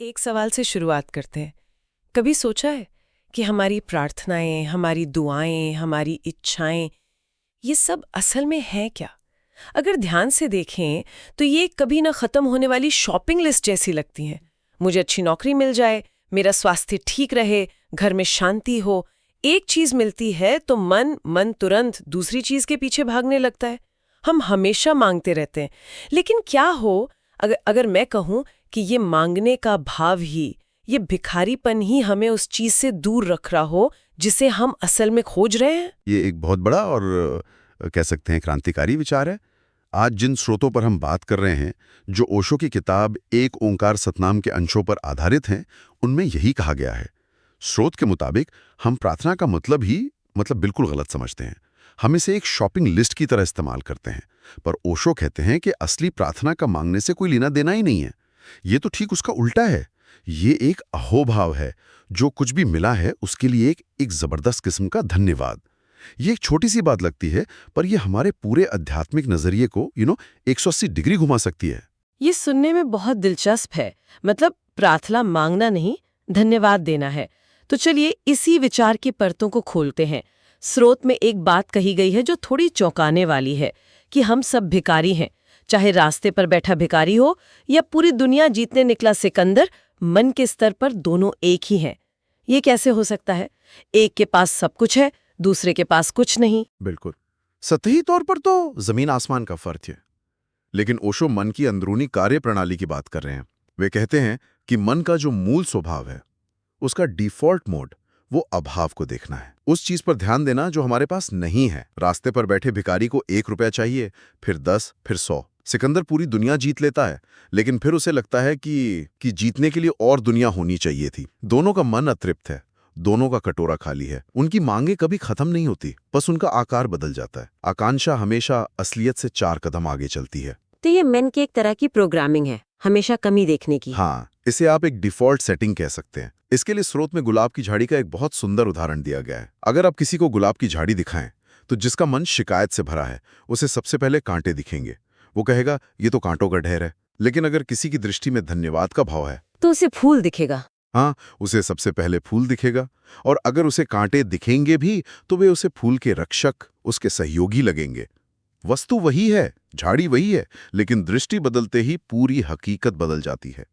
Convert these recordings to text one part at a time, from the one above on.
एक सवाल से शुरुआत करते हैं। कभी सोचा है कि हमारी प्रार्थनाएं, हमारी दुआएं, हमारी इच्छाएं, ये सब असल में है क्या? अगर ध्यान से देखें तो ये कभी ना खत्म होने वाली शॉपिंग लिस्ट जैसी लगती हैं। मुझे अच्छी नौकरी मिल जाए, मेरा स्वास्थ्य ठीक रहे, घर में शांति हो। एक चीज मिलती है तो मन तुरंत दूसरी चीज के पीछे भागने लगता है। हम हमेशा मांगते रहते हैं, लेकिन क्या हो अगर मैं कहूं कि ये मांगने का भाव ही, ये भिखारीपन ही हमें उस चीज से दूर रख रहा हो जिसे हम असल में खोज रहे हैं? ये एक बहुत बड़ा और कह सकते हैं क्रांतिकारी विचार है। आज जिन स्रोतों पर हम बात कर रहे हैं, जो ओशो की किताब एक ओंकार सतनाम के अंशों पर आधारित हैं, उनमें यही कहा गया है। स्रोत के मुताबिक हम प्रार्थना का मतलब बिल्कुल गलत समझते हैं। हम इसे एक शॉपिंग लिस्ट की तरह इस्तेमाल करते हैं, पर ओशो कहते हैं कि असली प्रार्थना का मांगने से कोई लेना देना ही नहीं है। ये तो ठीक उसका उल्टा है। ये एक अहोभाव है। जो कुछ भी मिला है उसके लिए एक जबरदस्त किस्म का धन्यवाद। ये एक छोटी सी बात लगती है, पर ये हमारे पूरे आध्यात्मिक नजरिए को 180 डिग्री घुमा सकती है। ये सुनने में बहुत दिलचस्प है। मतलब प्रार्थना मांगना नहीं, धन्यवाद देना है। तो चलिए इसी विचार की परतों को खोलते हैं। स्रोत में एक बात कही गई है जो थोड़ी चौंकाने वाली है, कि हम सब भिखारी हैं। चाहे रास्ते पर बैठा भिखारी हो या पूरी दुनिया जीतने निकला सिकंदर, मन के स्तर पर दोनों एक ही हैं। ये कैसे हो सकता है? एक के पास सब कुछ है, दूसरे के पास कुछ नहीं। बिल्कुल, सतही तौर पर तो जमीन आसमान का फर्क है। लेकिन ओशो मन की अंदरूनी कार्य प्रणाली की बात कर रहे हैं। वे कहते हैं कि मन का जो मूल स्वभाव है, उसका डिफॉल्ट मोड वो अभाव को देखना है, उस चीज पर ध्यान देना जो हमारे पास नहीं है। रास्ते पर बैठे भिखारी को 1 रुपया चाहिए, फिर 10, फिर 100। सिकंदर पूरी दुनिया जीत लेता है, लेकिन फिर उसे लगता है कि जीतने के लिए और दुनिया होनी चाहिए थी। दोनों का मन अतृप्त है, दोनों का कटोरा खाली है। उनकी मांगे कभी खत्म नहीं होती, बस उनका आकार बदल जाता है। आकांक्षा हमेशा असलियत से 4 कदम आगे चलती है। तो ये मन की एक तरह की प्रोग्रामिंग है, हमेशा कमी देखने की। हाँ, इसे आप एक डिफॉल्ट सेटिंग कह सकते हैं। इसके लिए स्रोत में गुलाब की झाड़ी का एक बहुत सुंदर उदाहरण दिया गया है। अगर आप किसी को गुलाब की झाड़ी दिखाएं, तो जिसका मन शिकायत से भरा है, उसे सबसे पहले कांटे दिखेंगे। वो कहेगा ये तो कांटों का ढेर है। लेकिन अगर किसी की दृष्टि में धन्यवाद का भाव है, तो उसे फूल दिखेगा। हाँ, उसे सबसे पहले फूल दिखेगा। और अगर उसे कांटे दिखेंगे भी, तो वे उसे फूल के रक्षक, उसके सहयोगी लगेंगे। वस्तु वही है, झाड़ी वही है, लेकिन दृष्टि बदलते ही पूरी हकीकत बदल जाती है।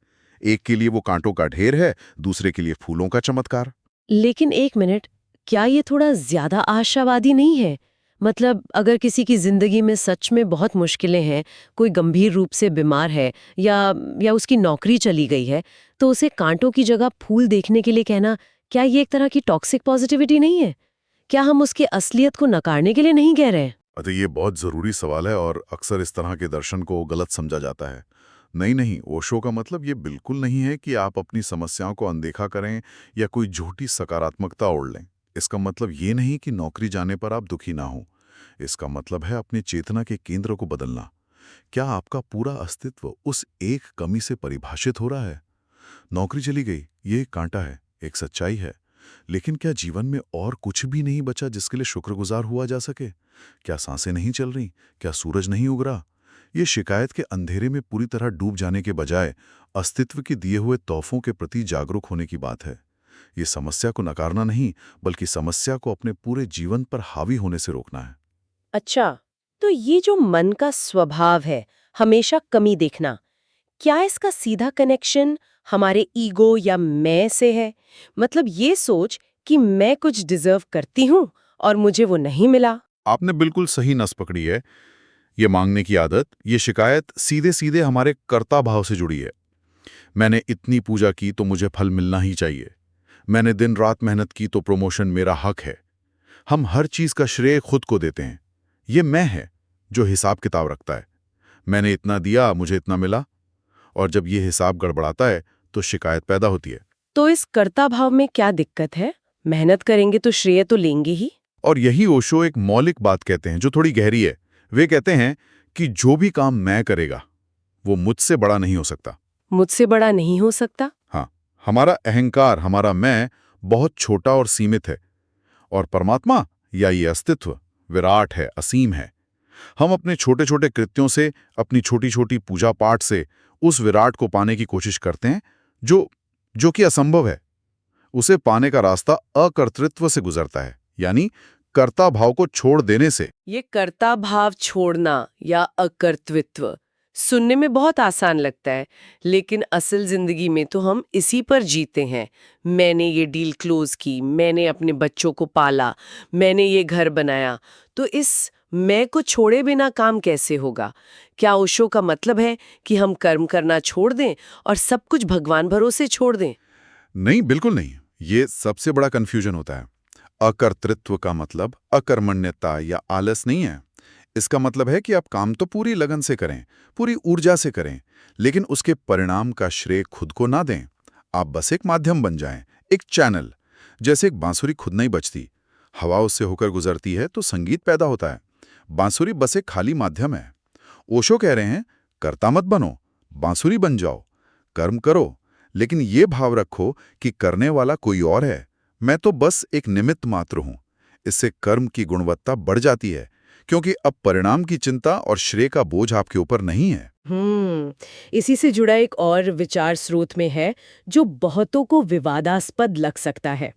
एक के लिए वो कांटों का ढेर है, दूसरे के लिए फूलों का चमत्कार। लेकिन एक मिनट, क्या ये थोड़ा ज्यादा आशावादी नहीं है? मतलब अगर किसी की जिंदगी में सच में बहुत मुश्किलें हैं, कोई गंभीर रूप से बीमार है या उसकी नौकरी चली गई है, तो उसे कांटों की जगह फूल देखने के लिए कहना, क्या ये एक तरह की टॉक्सिक पॉजिटिविटी नहीं है? क्या हम उसके असलियत को नकारने के लिए नहीं कह रहे हैं? अतः ये बहुत जरूरी सवाल है और अक्सर इस तरह के दर्शन को गलत समझा जाता है। नहीं, ओशो का मतलब ये बिल्कुल नहीं है कि आप अपनी समस्याओं को अनदेखा करें या कोई झूठी सकारात्मकता ओढ़ लें। इसका मतलब ये नहीं कि नौकरी जाने पर आप दुखी ना हो। इसका मतलब है अपनी चेतना के केंद्र को बदलना। क्या आपका पूरा अस्तित्व उस एक कमी से परिभाषित हो रहा है? नौकरी चली गई, ये एक कांटा है, एक सच्चाई है। लेकिन क्या जीवन में और कुछ भी नहीं बचा जिसके लिए शुक्रगुजार हुआ जा सके? क्या सांसें नहीं चल रही? क्या सूरज नहीं उग रहा? ये शिकायत के अंधेरे में पूरी तरह डूब जाने के बजाय अस्तित्व के दिए हुए तोहफों के प्रति जागरूक होने की बात है। ये समस्या को नकारना नहीं, बल्कि समस्या को अपने पूरे जीवन पर हावी होने से रोकना है। अच्छा, तो ये जो मन का स्वभाव है, हमेशा कमी देखना, क्या इसका सीधा कनेक्शन हमारे ईगो या मैं से है? मतलब ये सोच कि मैं कुछ डिजर्व करती हूँ और मुझे वो नहीं मिला। आपने बिल्कुल सही नस पकड़ी है। ये मांगने की आदत, ये शिकायत सीधे सीधे हमारे कर्ता भाव से जुड़ी है। मैंने इतनी पूजा की तो मुझे फल मिलना ही चाहिए। मैंने दिन रात मेहनत की तो प्रमोशन मेरा हक है। हम हर चीज का श्रेय खुद को देते हैं। ये मैं है जो हिसाब किताब रखता है। मैंने इतना दिया, मुझे इतना मिला। और जब ये हिसाब गड़बड़ाता है तो शिकायत पैदा होती है। तो इस कर्ता भाव में क्या दिक्कत है? मेहनत करेंगे तो श्रेय तो लेंगे ही। और यही ओशो एक मौलिक बात कहते हैं जो थोड़ी गहरी है। वे कहते हैं कि जो भी काम मैं करेगा वो मुझसे बड़ा नहीं हो सकता। मुझसे बड़ा नहीं हो सकता? हाँ, हमारा अहंकार, हमारा मैं बहुत छोटा और सीमित है। और परमात्मा या ये अस्तित्व विराट है, असीम है। हम अपने छोटे छोटे कृत्यों से, अपनी छोटी छोटी पूजा पाठ से उस विराट को पाने की कोशिश करते हैं जो जो कि असंभव है। उसे पाने का रास्ता अकर्तृत्व से गुजरता है, यानी कर्ता भाव को छोड़ देने से। ये कर्ता भाव छोड़ना या अकर्तृत्व सुनने में बहुत आसान लगता है, लेकिन असल जिंदगी में तो हम इसी पर जीते हैं। मैंने ये डील क्लोज की, मैंने अपने बच्चों को पाला, मैंने ये घर बनाया, तो इस मैं को छोड़े बिना काम कैसे होगा? क्या ओशो का मतलब है कि हम कर्म करना छोड़ दें और सब कुछ भगवान भरोसे छोड़ दें? नहीं, बिल्कुल नहीं। ये सबसे बड़ा कंफ्यूजन होता है। अकर्तृत्व का मतलब अकर्मण्यता या आलस नहीं है। इसका मतलब है कि आप काम तो पूरी लगन से करें, पूरी ऊर्जा से करें, लेकिन उसके परिणाम का श्रेय खुद को ना दें। आप बस एक माध्यम बन जाएं, एक चैनल। जैसे एक बांसुरी खुद नहीं बजती, हवा उससे होकर गुजरती है तो संगीत पैदा होता है। बांसुरी बस एक खाली माध्यम है। ओशो कह रहे हैं, कर्ता मत बनो, बांसुरी बन जाओ, कर्म करो, लेकिन ये भाव रखो कि करने वाला कोई और है, मैं तो बस एक निमित्त मात्र हूं। इससे कर्म की गुणवत्ता बढ़ जाती है, क्योंकि अब परिणाम की चिंता और श्रेय का बोझ आपके ऊपर नहीं है। इसी से जुड़ा एक और विचार स्रोत में है जो बहुतों को विवादास्पद लग सकता है।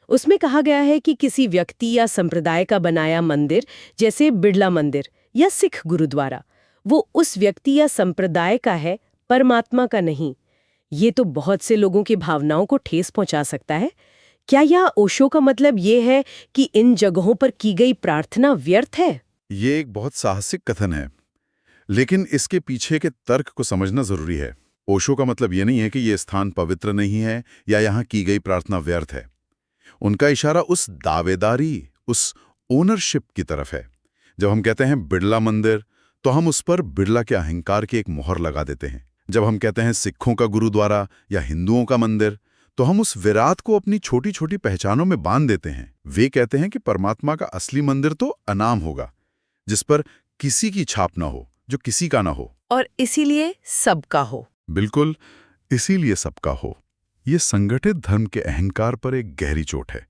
उसमें कहा गया है कि किसी व्यक्ति या संप्रदाय का बनाया मंदिर, जैसे बिड़ला मंदिर या सिख गुरुद्वारा, वो उस व्यक्ति या संप्रदाय का है, परमात्मा का नहीं। ये तो बहुत से लोगों की भावनाओं को ठेस पहुंचा सकता है। क्या यह ओशो का मतलब ये है कि इन जगहों पर की गई प्रार्थना व्यर्थ है? ये एक बहुत साहसिक कथन है, लेकिन इसके पीछे के तर्क को समझना जरूरी है। ओशो का मतलब ये नहीं है कि ये स्थान पवित्र नहीं है या यहाँ की गई प्रार्थना व्यर्थ है। उनका इशारा उस दावेदारी, उस ओनरशिप की तरफ है। जब हम कहते हैं बिड़ला मंदिर, तो हम उस पर बिड़ला के अहंकार की एक मोहर लगा देते हैं। जब हम कहते हैं सिखों का गुरुद्वारा या हिंदुओं का मंदिर, तो हम उस विराट को अपनी छोटी छोटी पहचानों में बांध देते हैं। वे कहते हैं कि परमात्मा का असली मंदिर तो अनाम होगा, जिस पर किसी की छाप ना हो, जो किसी का ना हो, और इसीलिए सबका हो। बिल्कुल, इसीलिए सबका हो। ये संगठित धर्म के अहंकार पर एक गहरी चोट है।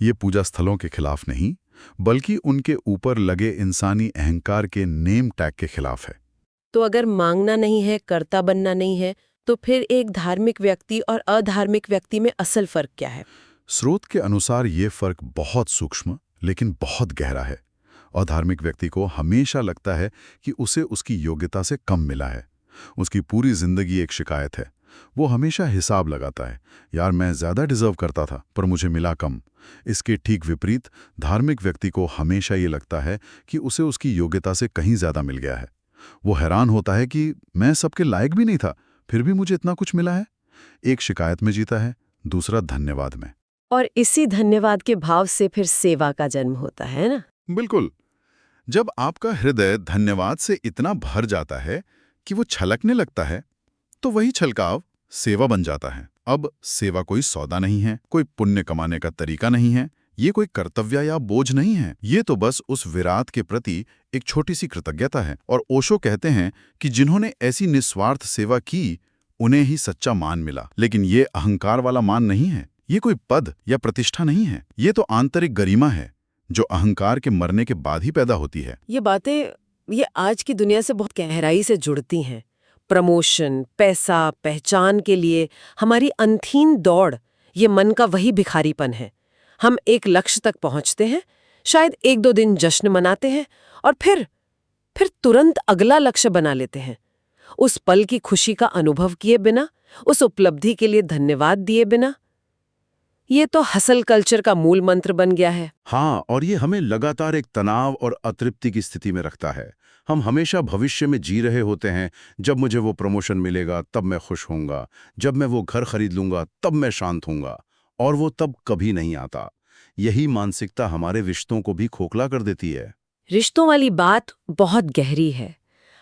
ये पूजा स्थलों के खिलाफ नहीं, बल्कि उनके ऊपर लगे इंसानी अहंकार के नेम टैग के खिलाफ है। तो अगर मांगना नहीं है, कर्ता बनना नहीं है, तो फिर एक धार्मिक व्यक्ति और अधार्मिक व्यक्ति में असल फर्क क्या है? स्रोत के अनुसार ये फर्क बहुत सूक्ष्म लेकिन बहुत गहरा है। अधार्मिक व्यक्ति को हमेशा लगता है कि उसे उसकी योग्यता से कम मिला है। उसकी पूरी जिंदगी एक शिकायत है। वो हमेशा हिसाब लगाता है, यार मैं ज्यादा डिजर्व करता था पर मुझे मिला कम। इसके ठीक विपरीत धार्मिक व्यक्ति को हमेशा ये लगता है कि उसे उसकी योग्यता से कहीं ज्यादा मिल गया है। वो हैरान होता है कि मैं सबके लायक भी नहीं था, फिर भी मुझे इतना कुछ मिला है। एक शिकायत में जीता है, दूसरा धन्यवाद में। और इसी धन्यवाद के भाव से फिर सेवा का जन्म होता है ना? बिल्कुल। जब आपका हृदय धन्यवाद से इतना भर जाता है कि वो छलकने लगता है, तो वही छलकाव सेवा बन जाता है। अब सेवा कोई सौदा नहीं है, कोई पुण्य कमाने का तरीका नहीं है, ये कोई कर्तव्य या बोझ नहीं है। ये तो बस उस विराट के प्रति एक छोटी सी कृतज्ञता है। और ओशो कहते हैं कि जिन्होंने ऐसी निस्वार्थ सेवा की, उन्हें ही सच्चा मान मिला। लेकिन ये अहंकार वाला मान नहीं है, ये कोई पद या प्रतिष्ठा नहीं है, ये तो आंतरिक गरिमा है जो अहंकार के मरने के बाद ही पैदा होती है। ये बातें ये आज की दुनिया से बहुत गहराई से जुड़ती हैं। प्रमोशन, पैसा, पहचान के लिए हमारी अनथीन दौड़, ये मन का वही भिखारीपन है। हम एक लक्ष्य तक पहुंचते हैं, शायद एक दो दिन जश्न मनाते हैं और फिर तुरंत अगला लक्ष्य बना लेते हैं। उस पल की खुशी का अनुभव किए बिना, उस उपलब्धि के लिए धन्यवाद दिए बिना। ये तो हसल कल्चर का मूल मंत्र बन गया है। हाँ, और ये हमें लगातार एक तनाव और अतृप्ति की स्थिति में रखता है। हम हमेशा भविष्य में जी रहे होते हैं, जब मुझे वो प्रमोशन मिलेगा तब मैं खुश होऊंगा, जब मैं वो घर खरीद लूंगा तब मैं शांत होऊंगा, और वो तब कभी नहीं आता। यही मानसिकता हमारे रिश्तों को भी खोखला कर देती है। रिश्तों वाली बात बहुत गहरी है।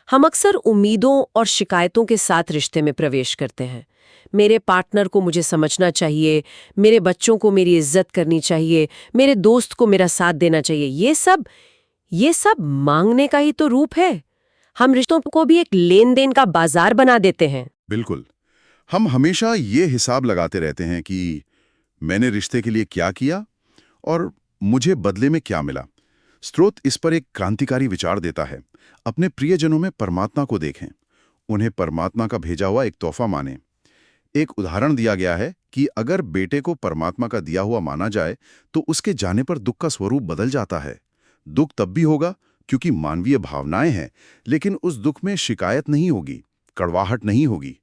हम अक्सर उम्मीदों और शिकायतों के साथ रिश्ते में प्रवेश करते हैं। मेरे पार्टनर को मुझे समझना चाहिए, मेरे बच्चों को मेरी इज्जत करनी चाहिए, मेरे दोस्त को मेरा साथ देना चाहिए। ये सब मांगने का ही तो रूप है। हम रिश्तों को भी एक लेन देन का बाजार बना देते हैं। बिल्कुल। हम हमेशा ये हिसाब लगाते रहते हैं कि मैंने रिश्ते के लिए क्या किया और मुझे बदले में क्या मिला। स्रोत इस पर एक क्रांतिकारी विचार देता है। अपने प्रियजनों में परमात्मा को देखें, उन्हें परमात्मा का भेजा हुआ एक तोहफा मानें। एक उदाहरण दिया गया है कि अगर बेटे को परमात्मा का दिया हुआ माना जाए तो उसके जाने पर दुख का स्वरूप बदल जाता है। दुख तब भी होगा क्योंकि मानवीय भावनाएं हैं, लेकिन उस दुख में शिकायत नहीं होगी, कड़वाहट नहीं होगी।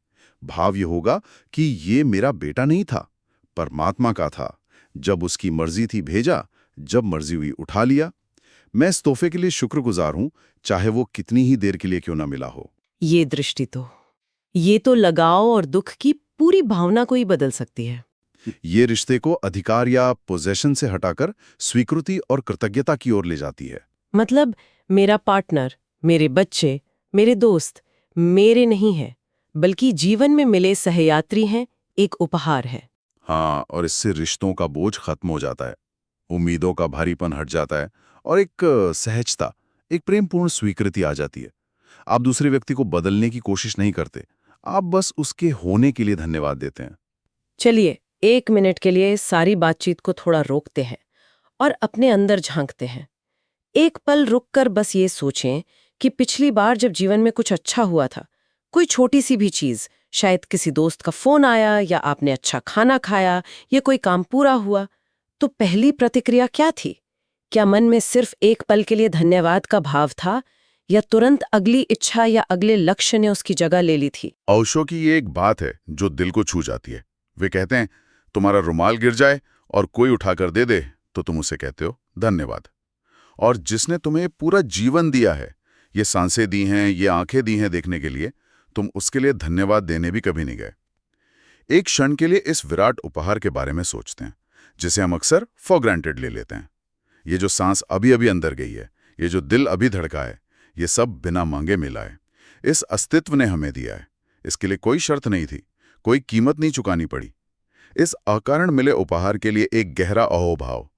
भाव ये होगा कि ये मेरा बेटा नहीं था, परमात्मा का था। जब उसकी मर्जी थी भेजा, जब मर्जी हुई उठा लिया। मैं इस तोहफे के लिए शुक्रगुजार हूं, चाहे वो कितनी ही देर के लिए क्यों ना मिला हो। ये दृष्टि ये तो लगाव और दुख की पूरी भावना को ही बदल सकती है। ये रिश्ते को अधिकार या पोजेशन से हटाकर स्वीकृति और कृतज्ञता की ओर ले जाती है। मतलब मेरा पार्टनर, मेरे बच्चे, मेरे दोस्त मेरे नहीं है, बल्कि जीवन में मिले सहयात्री हैं, एक उपहार है। हाँ, और इससे रिश्तों का बोझ खत्म हो जाता है, उम्मीदों का भारीपन हट जाता है और एक सहजता, एक प्रेमपूर्ण स्वीकृति आ जाती है। आप दूसरे व्यक्ति को बदलने की कोशिश नहीं करते, आप बस उसके होने के लिए धन्यवाद देते हैं। चलिए 1 मिनट के लिए सारी बातचीत को थोड़ा रोकते हैं और अपने अंदर झांकते हैं। एक पल रुककर बस ये सोचें कि पिछली बार जब जीवन में कुछ अच्छा हुआ था, कोई छोटी सी भी चीज, शायद किसी दोस्त का फोन आया या आपने अच्छा खाना खाया या कोई काम पूरा हुआ, तो पहली प्रतिक्रिया क्या थी? क्या मन में सिर्फ एक पल के लिए धन्यवाद का भाव था या तुरंत अगली इच्छा या अगले लक्ष्य ने उसकी जगह ले ली थी? ओशो की ये एक बात है जो दिल को छू जाती है। वे कहते हैं, तुम्हारा रुमाल गिर जाए और कोई उठाकर दे दे तो तुम उसे कहते हो धन्यवाद। और जिसने तुम्हें पूरा जीवन दिया है, ये सांसें दी हैं, ये आंखें दी हैं देखने के लिए, तुम उसके लिए धन्यवाद देने भी कभी नहीं गए। एक क्षण के लिए इस विराट उपहार के बारे में सोचते हैं जिसे हम अक्सर फॉर ग्रांटेड ले लेते हैं। ये जो सांस अभी अभी अंदर गई है, ये जो दिल अभी धड़का है, ये सब बिना मांगे मिला है। इस अस्तित्व ने हमें दिया है। इसके लिए कोई शर्त नहीं थी, कोई कीमत नहीं चुकानी पड़ी। इस अकारण मिले उपहार के लिए एक गहरा अहोभाव,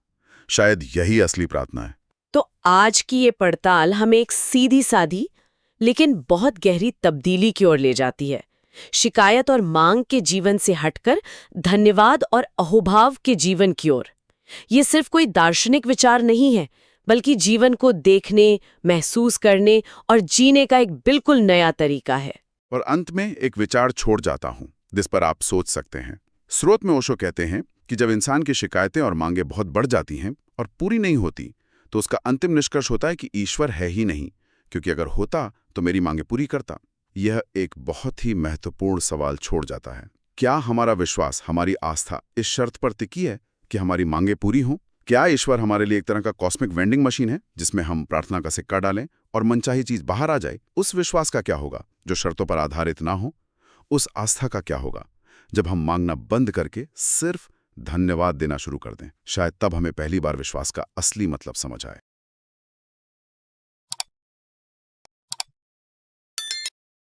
शायद यही असली प्रार्थना है। तो आज की ये पड़ताल हमें एक सीधी सादी लेकिन बहुत गहरी तब्दीली की ओर ले जाती है। शिकायत और मांग के जीवन से हटकर धन्यवाद और अहोभाव के जीवन की ओर। ये सिर्फ कोई दार्शनिक विचार नहीं है, बल्कि जीवन को देखने, महसूस करने और जीने का एक बिल्कुल नया तरीका है। और अंत में एक विचार छोड़ जाता हूं जिस पर आप सोच सकते हैं। स्रोत में ओशो कहते हैं कि जब इंसान की शिकायतें और मांगे बहुत बढ़ जाती हैं और पूरी नहीं होती, तो उसका अंतिम निष्कर्ष होता है कि ईश्वर है ही नहीं, क्योंकि अगर होता तो मेरी मांगे पूरी करता। यह एक बहुत ही महत्वपूर्ण सवाल छोड़ जाता है। क्या हमारा विश्वास, हमारी आस्था इस शर्त पर टिकी है कि हमारी मांगे पूरी हों? क्या ईश्वर हमारे लिए एक तरह का कॉस्मिक वेंडिंग मशीन है जिसमें हम प्रार्थना का सिक्का डालें और मनचाही चीज बाहर आ जाए? उस विश्वास का क्या होगा जो शर्तों पर आधारित ना हो? उस आस्था का क्या होगा जब हम मांगना बंद करके सिर्फ धन्यवाद देना शुरू कर दें? शायद तब हमें पहली बार विश्वास का असली मतलब समझ आए।